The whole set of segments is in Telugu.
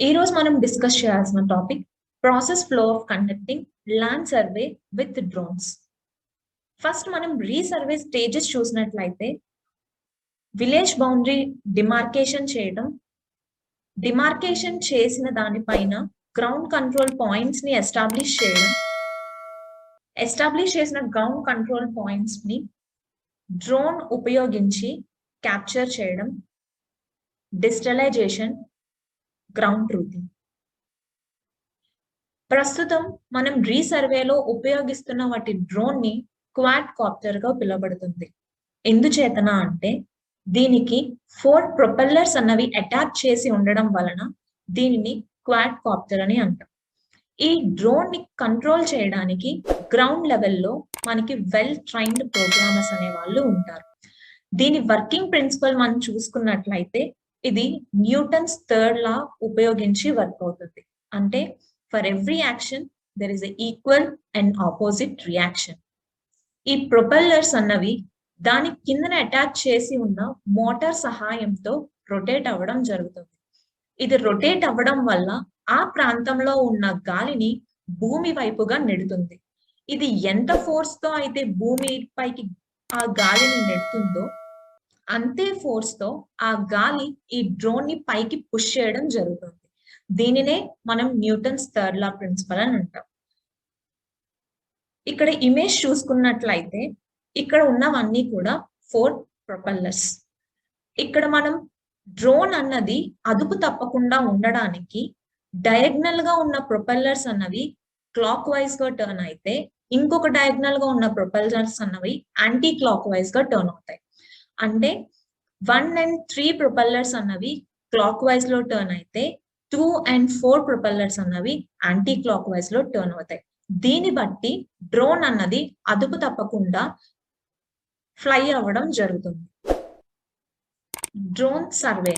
ఈ రోజు మనం డిస్కస్ చేయాల్సిన topic process flow of conducting land survey with drones. First మనం రీసర్వే స్టేజెస్ చూసినట్లయితే విలేజ్ బౌండరీ డిమార్కేషన్ చేయడం, డిమార్కేషన్ చేసిన దానిపైన గ్రౌండ్ కంట్రోల్ పాయింట్స్ ని ఎస్టాబ్లిష్ చేయడం, ఎస్టాబ్లిష్ చేసిన గ్రౌండ్ కంట్రోల్ పాయింట్స్ ని డ్రోన్ ఉపయోగించి క్యాప్చర్ చేయడం, డిజిటలైజేషన్, గ్రౌండ్ ట్రూతింగ్. ప్రస్తుతం మనం రీసర్వేలో ఉపయోగిస్తున్న వాటి డ్రోన్ ని క్వాడ్ కాప్టర్ గా పిలువబడుతుంది. ఎందుచేతన అంటే దీనికి 4 ప్రొపెల్లర్స్ అన్నవి అటాచ్ చేసి ఉండడం వలన దీనిని క్వాడ్ కాప్టర్ అని అంటాం. ఈ డ్రోన్ ని కంట్రోల్ చేయడానికి గ్రౌండ్ లెవెల్లో మనకి వెల్ ట్రైన్డ్ ప్రోగ్రామర్స్ అనే వాళ్ళు ఉంటారు. దీని వర్కింగ్ ప్రిన్సిపల్ మనం చూసుకున్నట్లయితే ఇది న్యూటన్స్ థర్డ్ లా ఉపయోగించి వర్క్ అవుతుంది. అంటే for every action there is a equal and opposite reaction. ఈ ప్రొపెల్లర్స్ అన్నవి దాని కిందన అటాచ్ చేసి ఉన్న మోటార్ సహాయంతో రొటేట్ అవ్వడం జరుగుతుంది. ఇది రొటేట్ అవ్వడం వల్ల ఆ ప్రాంతంలో ఉన్న గాలిని భూమి వైపుగా నెడుతుంది. ఇది ఎంత ఫోర్స్ తో అయితే భూమి పైకి ఆ గాలిని నెడుతుందో అంతే ఫోర్స్ తో ఆ గాలి ఈ డ్రోన్ ని పైకి పుష్ చేయడం జరుగుతుంది. దీనినే మనం న్యూటన్స్ థర్డ్ లా ప్రిన్సిపల్ అని అంటాం. ఇక్కడ ఇమేజ్ చూసుకున్నట్లయితే ఇక్కడ ఉన్నవన్నీ కూడా 4 ప్రొపెల్లర్స్. ఇక్కడ మనం డ్రోన్ అన్నది అదుపు తప్పకుండా ఉండడానికి డయాగ్నల్ గా ఉన్న ప్రొపెల్లర్స్ అన్నవి క్లాక్ వైజ్ గా టర్న్ అయితే ఇంకొక డయాగ్నల్ గా ఉన్న ప్రొపెల్లర్స్ అన్నవి యాంటీ క్లాక్ వైజ్ గా టర్న్ అవుతాయి. అంటే 1 and 3 ప్రొపెల్లర్స్ అన్నవి క్లాక్ వైజ్ లో టర్న్ అయితే 2 and 4 ప్రొపెల్లర్స్ అన్నవి యాంటీ క్లాక్ వైజ్ లో టర్న్ అవుతాయి. దీన్ని బట్టి డ్రోన్ అన్నది అదుపు తప్పకుండా ఫ్లై అవ్వడం జరుగుతుంది. డ్రోన్ సర్వే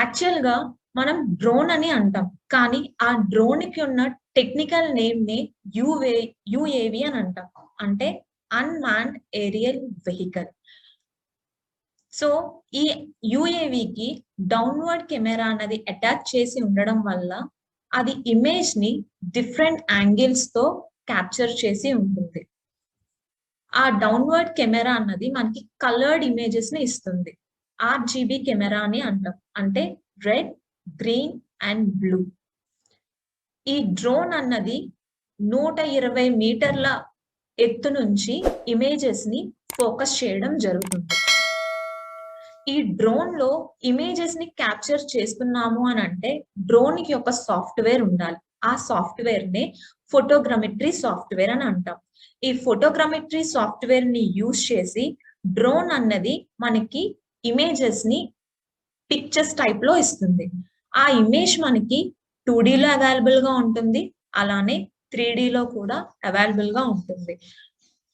యాక్చువల్ గా మనం డ్రోన్ అని అంటాం, కానీ ఆ డ్రోన్ కి ఉన్న టెక్నికల్ నేమ్ ని యుఏవి అని అంటాం. అంటే అన్మాన్డ్ ఏరియల్ వెహికల్. సో ఈ యుఏవికి డౌన్వర్డ్ కెమెరా అన్నది అటాచ్ చేసి ఉండడం వల్ల అది ఇమేజ్ ని డిఫరెంట్ యాంగిల్స్ తో క్యాప్చర్ చేసి ఉంటుంది. ఆ డౌన్వర్డ్ కెమెరా అన్నది మనకి కలర్డ్ ఇమేజెస్ ని ఇస్తుంది. RGB కెమెరా అని అంటాం. అంటే రెడ్, గ్రీన్ అండ్ బ్లూ. ఈ డ్రోన్ అన్నది 120 మీటర్ల ఎత్తు నుంచి ఇమేజెస్ ని ఫోకస్ చేయడం జరుగుతుంది. ఈ డ్రోన్ లో ఇమేజెస్ ని క్యాప్చర్ చేస్తున్నాము అని అంటే డ్రోన్ కి ఒక సాఫ్ట్వేర్ ఉండాలి. ఆ సాఫ్ట్వేర్ నే ఫోటోగ్రమెట్రీ సాఫ్ట్వేర్ అని అంటాం. ఈ ఫోటోగ్రమెట్రీ సాఫ్ట్వేర్ ని యూజ్ చేసి డ్రోన్ అన్నది మనకి ఇమేజెస్ ని పిక్చర్స్ టైప్ లో ఇస్తుంది. ఆ ఇమేజ్ మనకి 2D లో అవైలబుల్ గా ఉంటుంది, అలానే 3D లో కూడా అవైలబుల్ గా ఉంటుంది.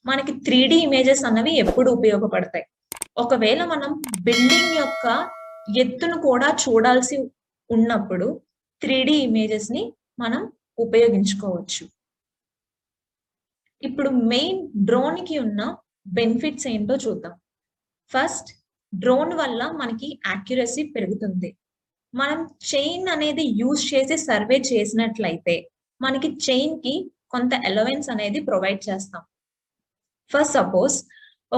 మనకి 3D ఇమేజెస్ అన్నవి ఎప్పుడు ఉపయోగపడతాయి? ఒకవేళ మనం బిల్డింగ్ యొక్క ఎత్తును కూడా చూడాల్సి ఉన్నప్పుడు 3D ఇమేజెస్ ని మనం ఉపయోగించుకోవచ్చు. ఇప్పుడు మెయిన్ డ్రోన్ కి ఉన్న బెనిఫిట్స్ ఏంటో చూద్దాం. ఫస్ట్, డ్రోన్ వల్ల మనకి యాక్యురసీ పెరుగుతుంది. మనం చైన్ అనేది యూజ్ చేసి సర్వే చేసినట్లయితే మనకి చైన్ కి కొంత అలవెన్స్ అనేది ప్రొవైడ్ చేస్తాం. ఫస్ట్ సపోజ్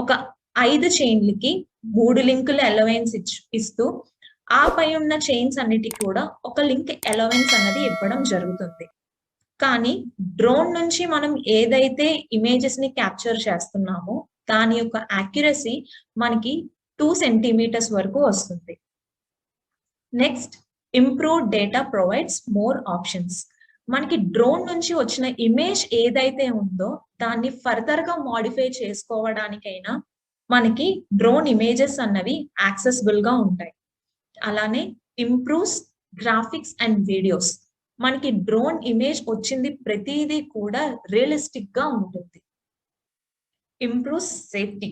ఒక 5 చైన్లకి 3 లింకుల అలవెన్స్ ఇస్తూ ఆ పై ఉన్న చైన్స్ అన్నిటికి కూడా ఒక లింక్ అలవెన్స్ అనేది ఇవ్వడం జరుగుతుంది. కానీ డ్రోన్ నుంచి మనం ఏదైతే ఇమేజెస్ ని క్యాప్చర్ చేస్తున్నామో దాని యొక్క యాక్యురసీ మనకి 2 సెంటీమీటర్స్ వరకు వస్తుంది. Next, improve data provides more options. మనకి డ్రోన్ నుంచి వచ్చిన ఇమేజ్ ఏదైతే ఉందో దాన్ని ఫర్దర్ గా మాడిఫై చేసుకోవడానికైనా మనకి డ్రోన్ ఇమేజెస్ అన్నవి యాక్సెసిబుల్ గా ఉంటాయి. అలానే ఇంప్రూవ్స్ గ్రాఫిక్స్ అండ్ వీడియోస్. మనకి డ్రోన్ ఇమేజ్ వచ్చింది ప్రతిదీ కూడా రియలిస్టిక్ గా ఉంటుంది. Improves safety.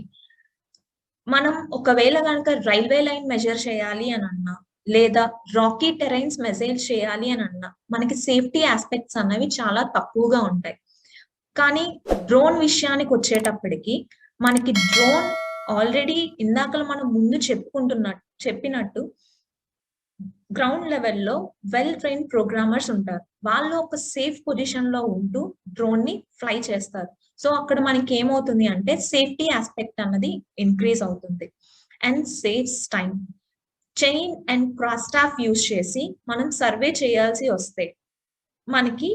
మనం ఒకవేళ కనుక రైల్వే లైన్ మెజర్ చేయాలి అని అన్నా లేదా రాకీ టెరైన్స్ మెజర్ చేయాలి అని అన్నా మనకి సేఫ్టీ ఆస్పెక్ట్స్ అన్నవి చాలా తక్కువగా ఉంటాయి. కానీ డ్రోన్ విషయానికి వచ్చేటప్పటికి మనకి డ్రోన్ ఆల్రెడీ ఇందాక మనం ముందు చెప్పినట్టు గ్రౌండ్ లెవెల్లో వెల్ ట్రైన్ ప్రోగ్రామర్స్ ఉంటారు. వాళ్ళు ఒక సేఫ్ పొజిషన్ లో ఉంటూ డ్రోన్ ని ఫ్లై చేస్తారు. సో అక్కడ మనకి ఏమవుతుంది అంటే సేఫ్టీ ఆస్పెక్ట్ అన్నది ఇంక్రీజ్ అవుతుంది and saves time. Chain and cross staff use చేసి మనం సర్వే చేయాల్సి వస్తే మనకి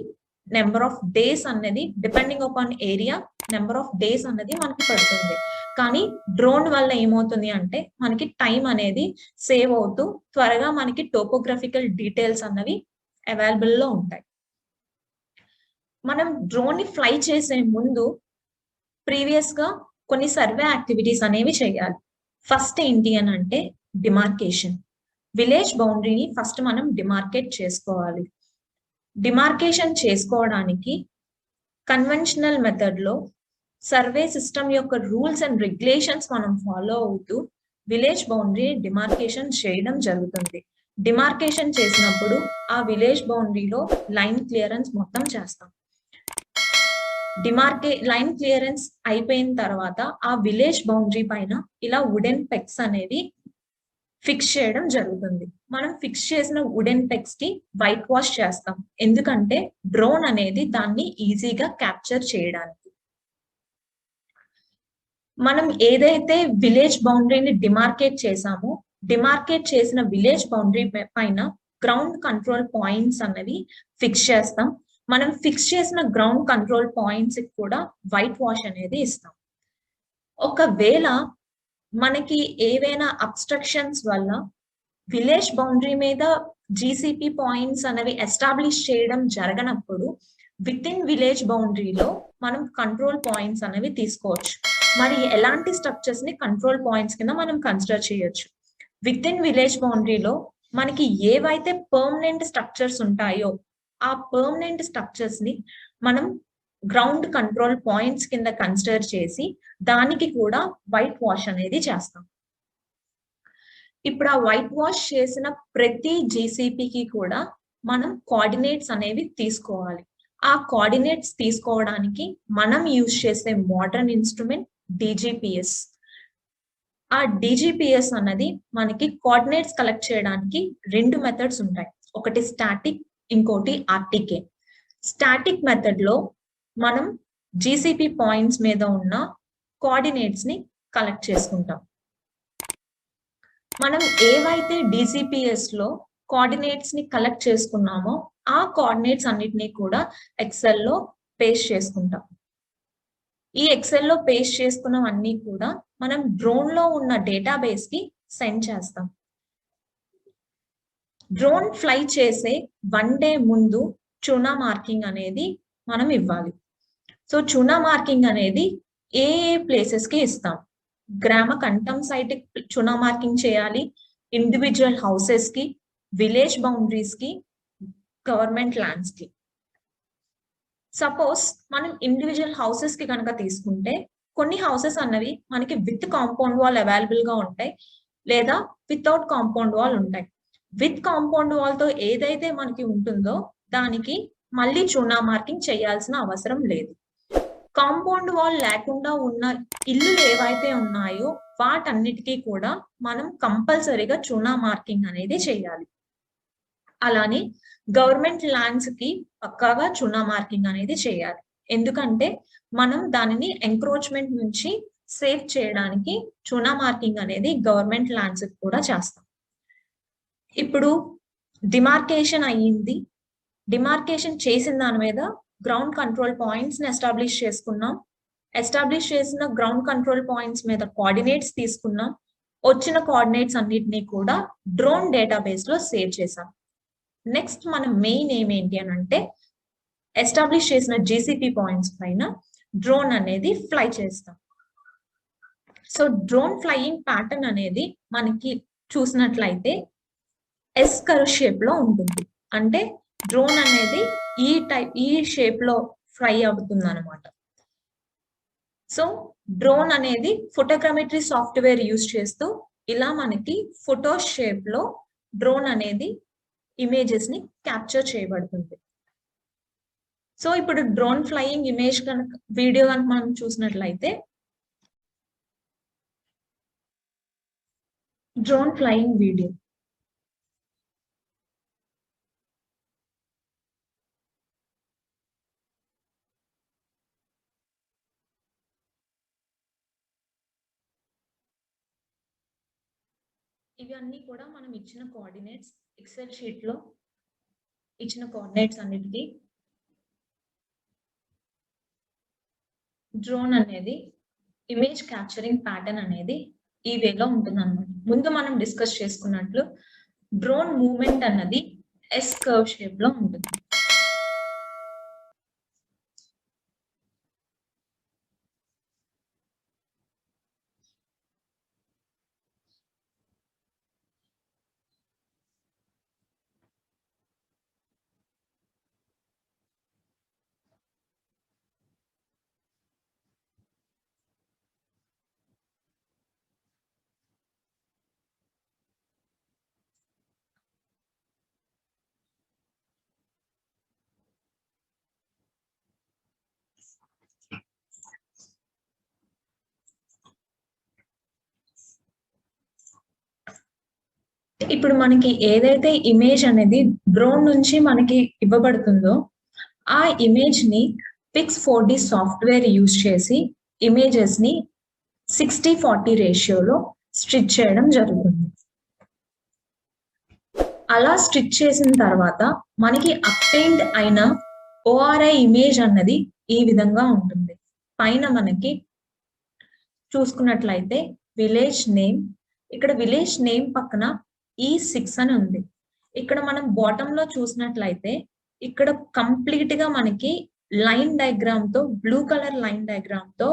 నెంబర్ ఆఫ్ డేస్ అనేది depending upon area number of days అనేది మనకి పడుతుంది. కానీ డ్రోన్ వల్ల ఏమవుతుంది అంటే మనకి టైం అనేది సేవ్ అవుతూ త్వరగా మనకి టోపోగ్రఫికల్ డీటెయిల్స్ అన్నవి అవైలబుల్ లో ఉంటాయి. మనం డ్రోన్ ని ఫ్లై చేసే ముందు ప్రీవియస్ గా కొన్ని సర్వే యాక్టివిటీస్ అనేవి చేయాలి. ఫస్ట్ ఏంటి అని అంటే డిమార్కేషన్. విలేజ్ బౌండరీని ఫస్ట్ మనం డిమార్కేట్ చేసుకోవాలి. డిమార్కేషన్ చేసుకోవడానికి కన్వెన్షనల్ మెథడ్ లో సర్వే సిస్టమ్ యొక్క రూల్స్ అండ్ రెగ్యులేషన్స్ మనం ఫాలో అవుతూ విలేజ్ బౌండరీ డిమార్కేషన్ చేయడం జరుగుతుంది. డిమార్కేషన్ చేసినప్పుడు ఆ విలేజ్ బౌండరీలో లైన్ క్లియరెన్స్ మొత్తం చేస్తాం. లైన్ క్లియరెన్స్ అయిపోయిన తర్వాత ఆ విలేజ్ బౌండరీ పైన ఇలా వుడెన్ పెక్స్ అనేవి ఫిక్స్ చేయడం జరుగుతుంది. మనం ఫిక్స్ చేసిన వుడెన్ పెక్స్ కి వైట్ వాష్ చేస్తాం, ఎందుకంటే డ్రోన్ అనేది దాన్ని ఈజీగా క్యాప్చర్ చేయడానికి. మనం ఏదైతే విలేజ్ బౌండరీని డిమార్కేట్ చేసామో డిమార్కేట్ చేసిన విలేజ్ బౌండరీ పైన గ్రౌండ్ కంట్రోల్ పాయింట్స్ అన్నవి ఫిక్స్ చేస్తాం. మనం ఫిక్స్ చేసిన గ్రౌండ్ కంట్రోల్ పాయింట్స్ కి కూడా వైట్ వాష్ అనేది ఇస్తాం. ఒకవేళ మనకి ఏవైనా అబ్స్ట్రక్షన్స్ వల్ల విలేజ్ బౌండరీ మీద జీసీపీ పాయింట్స్ అనేవి ఎస్టాబ్లిష్ చేయడం జరగనప్పుడు విత్ ఇన్ విలేజ్ బౌండరీలో మనం కంట్రోల్ పాయింట్స్ అనేవి తీసుకోవచ్చు. మరి ఎలాంటి స్ట్రక్చర్స్ ని కంట్రోల్ పాయింట్స్ కింద మనం కన్సిడర్ చేయొచ్చు? విత్ ఇన్ విలేజ్ బౌండరీలో మనకి ఏవైతే పర్మనెంట్ స్ట్రక్చర్స్ ఉంటాయో ఆ పర్మనెంట్ స్ట్రక్చర్స్ ని మనం గ్రౌండ్ కంట్రోల్ పాయింట్స్ కింద కన్సిడర్ చేసి దానికి కూడా వైట్ వాష్ అనేది చేస్తాం. ఇప్పుడు ఆ వైట్ వాష్ చేసిన ప్రతి జీసీపీకి కూడా మనం కోఆర్డినేట్స్ అనేవి తీసుకోవాలి. ఆ కోఆర్డినేట్స్ తీసుకోవడానికి మనం యూజ్ చేసే మోడర్న్ ఇన్స్ట్రుమెంట్ డిజిపిఎస్. ఆ డిజిపిఎస్ అన్నది మనకి కోఆర్డినేట్స్ కలెక్ట్ చేయడానికి రెండు మెథడ్స్ ఉంటాయి. ఒకటి స్టాటిక్, ఇంకోటి ఆర్టీకే. స్టాటిక్ మెథడ్ లో మనం జీసీపీ పాయింట్స్ మీద ఉన్న కోఆర్డినేట్స్ ని కలెక్ట్ చేసుకుంటాం. మనం ఏవైతే డిసిపిఎస్ లో కోఆర్డినేట్స్ ని కలెక్ట్ చేసుకున్నామో ఆ కోఆర్డినేట్స్ అన్నిటినీ కూడా ఎక్సెల్ లో పేస్ట్ చేసుకుంటాం. ఈ ఎక్సెల్ లో పేస్ట్ చేసుకున్నవన్నీ కూడా మనం డ్రోన్ లో ఉన్న డేటాబేస్ కి సెండ్ చేస్తాం. డ్రోన్ ఫ్లై చేసే 1 డే ముందు చూనా మార్కింగ్ అనేది మనం ఇవ్వాలి. సో చూనా మార్కింగ్ అనేది ఏ ప్లేసెస్ కి ఇస్తాం? గ్రామ కంఠం సైట్ చూనా మార్కింగ్ చేయాలి, ఇండివిజువల్ హౌసెస్ కి, విలేజ్ బౌండరీస్ కి, గవర్నమెంట్ ల్యాండ్స్ కి. సపోజ్ మనం ఇండివిజువల్ హౌసెస్ కి కనుక తీసుకుంటే కొన్ని హౌసెస్ అన్నవి మనకి విత్ కాంపౌండ్ వాల్ అవైలబుల్ గా ఉంటాయి, లేదా వితౌట్ కాంపౌండ్ వాల్ ఉంటాయి. విత్ కాంపౌండ్ వాల్ తో ఏదైతే మనకి ఉంటుందో దానికి మళ్ళీ చూనా మార్కింగ్ చేయాల్సిన అవసరం లేదు. కాంపౌండ్ వాల్ లేకుండా ఉన్న ఇల్లులు ఏవైతే ఉన్నాయో వాటన్నిటికీ కూడా మనం కంపల్సరీగా చూనా మార్కింగ్ అనేది చేయాలి. అలానే గవర్నమెంట్ ల్యాండ్స్ కి పక్కాగా చూనా మార్కింగ్ అనేది చేయాలి, ఎందుకంటే మనం దానిని ఎంక్రోచ్మెంట్ నుంచి సేవ్ చేయడానికి చూనా మార్కింగ్ అనేది గవర్నమెంట్ ల్యాండ్స్ కి కూడా చేస్తాం. ఇప్పుడు డిమార్కేషన్ అయ్యింది. డిమార్కేషన్ చేసిన దాని మీద గ్రౌండ్ కంట్రోల్ పాయింట్స్ ని ఎస్టాబ్లిష్ చేసుకున్నాం. ఎస్టాబ్లిష్ చేసిన గ్రౌండ్ కంట్రోల్ పాయింట్స్ మీద కోఆర్డినేట్స్ తీసుకున్నాం. వచ్చిన కోఆర్డినేట్స్ అన్నిటినీ కూడా డ్రోన్ డేటాబేస్ లో సేవ్ చేసాం. నెక్స్ట్ మన మెయిన్ ఏంటి అని అంటే ఎస్టాబ్లిష్ చేసిన జీసీపీ పాయింట్స్ పైన డ్రోన్ అనేది ఫ్లై చేస్తాం. సో డ్రోన్ ఫ్లయింగ్ ప్యాటర్న్ అనేది మనకి చూసినట్లయితే ఎస్ కర్వ్ షేప్ లో ఉంటుంది. అంటే డ్రోన్ అనేది ఈ షేప్ లో ఫ్లై అవుతుంది అనమాట. సో డ్రోన్ అనేది ఫోటోగ్రామెట్రీ సాఫ్ట్వేర్ యూజ్ చేస్తూ ఇలా మనకి ఫోటో షేప్ లో డ్రోన్ అనేది ఇమేజెస్ ని క్యాప్చర్ చేయబడుతుంది. సో ఇప్పుడు డ్రోన్ ఫ్లయింగ్ ఇమేజ్ కనుక వీడియో కనుక మనం చూసినట్లయితే డ్రోన్ ఫ్లయింగ్ వీడియో. ఇవన్నీ కూడా మనం ఇచ్చిన కోఆర్డినేట్స్, ఎక్సెల్ షీట్ లో ఇచ్చిన కోఆర్డినేట్స్ అన్నిటికీ డ్రోన్ అనేది ఇమేజ్ క్యాప్చరింగ్ ప్యాటర్న్ అనేది ఈ వేలో ఉంటుంది అన్నమాట. ముందు మనం డిస్కస్ చేసుకున్నట్లు డ్రోన్ మూవ్మెంట్ అన్నది ఎస్ కర్వ్ షేప్ లో ఉంటుంది. ఇప్పుడు మనకి ఏదైతే ఇమేజ్ అనేది డ్రోన్ నుంచి మనకి ఇవ్వబడుతుందో ఆ ఇమేజ్ ని Pix4D సాఫ్ట్వేర్ యూజ్ చేసి ఇమేజెస్ ని 60-40 రేషియోలో స్టిచ్ చేయడం జరుగుతుంది. అలా స్టిచ్ చేసిన తర్వాత మనకి అప్టైన్డ్ అయిన ORI ఇమేజ్ అన్నది ఈ విధంగా ఉంటుంది. పైన మనకి చూసుకున్నట్లయితే విలేజ్ నేమ్, ఇక్కడ విలేజ్ నేమ్ పక్కన E6 అని ఉంది. ఇక్కడ మనం బాటమ్ లో చూసినట్లయితే ఇక్కడ కంప్లీట్ గా మనకి లైన్ డయాగ్రామ్ తో, బ్లూ కలర్ లైన్ డయాగ్రామ్ తో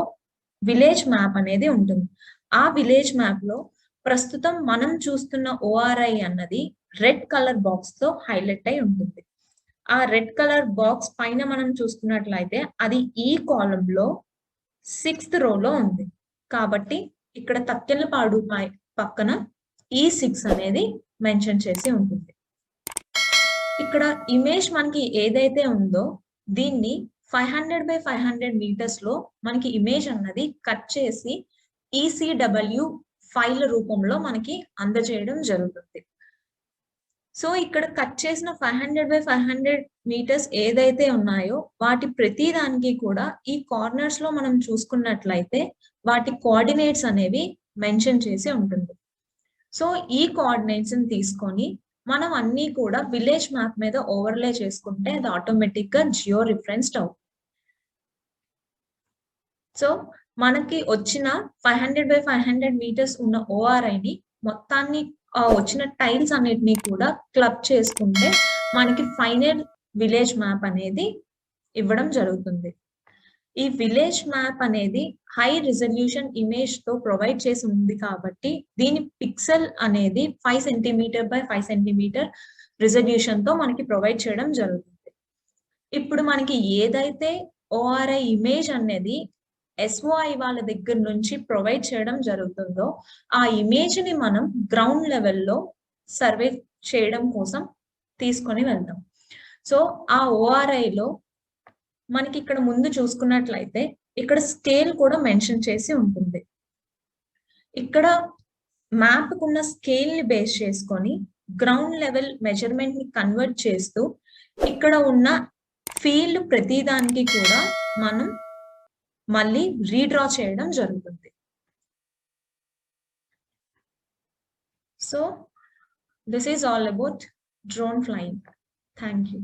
విలేజ్ మ్యాప్ అనేది ఉంటుంది. ఆ విలేజ్ మ్యాప్ లో ప్రస్తుతం మనం చూస్తున్న ORI అన్నది రెడ్ కలర్ బాక్స్ తో హైలైట్ అయి ఉంటుంది. ఆ రెడ్ కలర్ బాక్స్ పైన మనం చూసుకున్నట్లయితే అది ఈ కాలం లో 6th రోలో ఉంది. కాబట్టి ఇక్కడ తక్కెళ్ళపాడు పక్కన E6 అనేది మెన్షన్ చేసి ఉంటుంది. ఇక్కడ ఇమేజ్ మనకి ఏదైతే ఉందో దీన్ని 500x500 మీటర్స్ లో మనకి ఇమేజ్ అన్నది కట్ చేసి ECW ఫైల్ రూపంలో మనకి అందజేయడం జరుగుతుంది. సో ఇక్కడ కట్ చేసిన 500x500 మీటర్స్ ఏదైతే ఉన్నాయో వాటి ప్రతి దానికి కూడా ఈ కార్నర్స్ లో మనం చూసుకున్నట్లయితే వాటి కోఆర్డినేట్స్ అనేవి మెన్షన్ చేసి ఉంటుంది. సో ఈ కోఆర్డినేట్స్ ని తీసుకొని మనం అన్ని కూడా విలేజ్ మ్యాప్ మీద ఓవర్లే చేసుకుంటే అది ఆటోమేటిక్ గా జియో రిఫరెన్స్డ్ అవుతుంది. సో మనకి వచ్చిన 500x500 మీటర్స్ ఉన్న ORI ని మొత్తాన్ని వచ్చిన టైల్స్ అన్నిటిని కూడా క్లబ్ చేసుకుంటే మనకి ఫైనల్ విలేజ్ మ్యాప్ అనేది ఇవ్వడం జరుగుతుంది. ఈ విలేజ్ మ్యాప్ అనేది హై రిజల్యూషన్ ఇమేజ్ తో ప్రొవైడ్ చేసి ఉంది కాబట్టి దీని పిక్సెల్ అనేది 5 cm×5 cm రిజల్యూషన్ తో మనకి ప్రొవైడ్ చేయడం జరుగుతుంది. ఇప్పుడు మనకి ఏదైతే ORI ఇమేజ్ అనేది SOI వాళ్ళ దగ్గర నుంచి ప్రొవైడ్ చేయడం జరుగుతుందో ఆ ఇమేజ్ ని మనం గ్రౌండ్ లెవెల్లో సర్వే చేయడం కోసం తీసుకొని వెళ్తాం. సో ఆ ORI లో మనకి ఇక్కడ ముందు చూసుకున్నట్లయితే ఇక్కడ స్కేల్ కూడా మెన్షన్ చేసి ఉంటుంది. ఇక్కడ మ్యాప్ కున్న స్కేల్ ని బేస్ చేసుకొని గ్రౌండ్ లెవెల్ మెజర్మెంట్ ని కన్వర్ట్ చేస్తూ ఇక్కడ ఉన్న ఫీల్డ్ ప్రతి దానికి కూడా మనం మళ్ళీ రీడ్రా చేయడం జరుగుతుంది. So this is all about drone flying. Thank you.